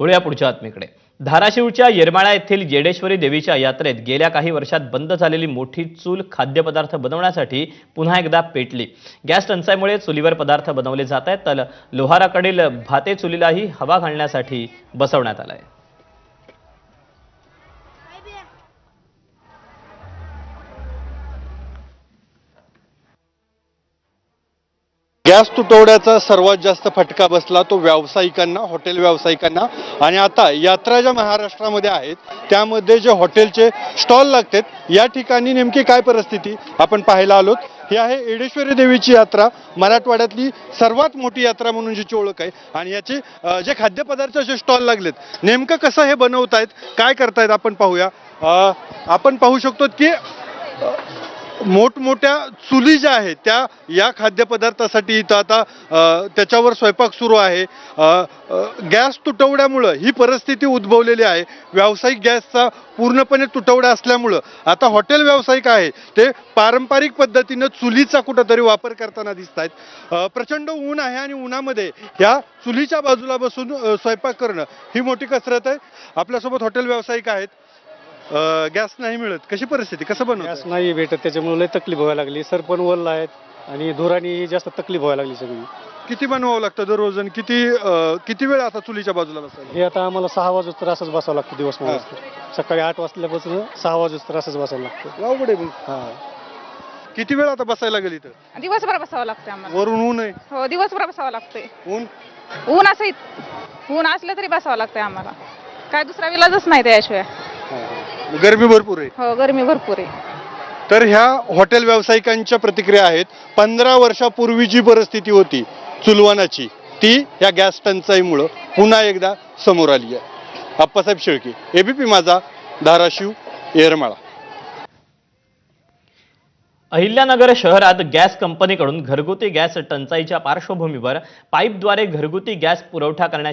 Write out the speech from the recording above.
वळूया पुढच्या बातमीकडे। धाराशिवच्या येरमाळा येथील येडेश्वरी देवीच्या यात्रेत गेल्या काही वर्षात बंद झालेली मोठी चूल खाद्यपदार्थ बनवण्यासाठी पुन्हा एकदा पेटली। गॅस टंचाईमुळे चुलीवर पदार्थ बनवले जात आहेत, तर लोहाराकडील भाते चुलीलाही हवा घालण्यासाठी बसवण्यात आलाय। गॅस तुटवड्याचा सर्वात जास्त फटका बसला तो व्यावसायिकांना, हॉटेल व्यावसायिकांना। आणि आता यात्रा ज्या महाराष्ट्रामध्ये आहेत त्यामध्ये जे हॉटेलचे स्टॉल लागतात या ठिकाणी नेमकी काय परिस्थिती आपण पाहायला आलोत। ही आहे येडेश्वरी देवीची यात्रा, मराठवाड्यातली सर्वात मोठी यात्रा म्हणून जिची ओळख आहे। आणि याचे जे खाद्यपदार्थाचे स्टॉल लागलेत नेमकं कसं हे बनवतायत, काय करतायत आपण पाहूया। आपण पाहू शकतो की मोठमोठ्या चुली ज्या आहेत त्या या खाद्यपदार्थासाठी इथं आता त्याच्यावर स्वयंपाक सुरू आहे। गॅस तुटवड्यामुळं ही परिस्थिती उद्भवलेली आहे। व्यावसायिक गॅसचा पूर्णपणे तुटवडा असल्यामुळं आता हॉटेल व्यावसायिक आहे ते पारंपरिक पद्धतीनं चुलीचा कुठंतरी वापर करताना दिसत आहेत। प्रचंड ऊन आहे आणि उन्हामध्ये या चुलीच्या बाजूला बसून स्वयंपाक करणं ही मोठी कसरत आहे। आपल्यासोबत हॉटेल व्यावसायिक आहेत। गॅस नाही मिळत, कशी परिस्थिती, कसं बनवत? गॅस नाही भेटत, त्याच्यामुळे लय तकलीफ व्हायला लागली। सर पण वल्ल आहेत आणि धुरानी जास्त तकलीफ व्हायला लागली सगळी। किती बनवावं लागतं दररोज आणि किती वेळ आता चुलीच्या बाजूला बसायला? हे आता आम्हाला 6 वाजता असंच बसावं लागतं दिवसभर। सकाळी 8 वाजल्यापासून 6 वाजता असंच बसावं लागतं। अवघड आहे मग। हा, किती वेळ आता बसायला लागेल इथं? दिवसभर बसावं लागतं आम्हाला। वरून ऊन आहे? हो, दिवसभर बसावं लागतंय। ऊन ऊन असलं तरी बसावं लागतंय आम्हाला, काय दुसरा इलाजच नाही त्याशिवाय। गरमी भरपूर आहे। हो, गरमी भरपूर आहे। तर ह्या हॉटेल व्यावसायिकांच्या प्रतिक्रिया आहेत। 15 वर्षापूर्वी जी परिस्थिती होती चुलवानाची ती या गॅस टंचाईमुळे पुन्हा एकदा समोर आली आहे। आप्पासाहेब शेळके, एबीपी माझा, धाराशिव, येरमाळा। अहिल्यानगर शहरात गॅस कंपनीकडून घरगुती गॅस टंचाईच्या पार्श्वभूमीवर पाईपद्वारे घरगुती गॅस पुरवठा करण्याच्या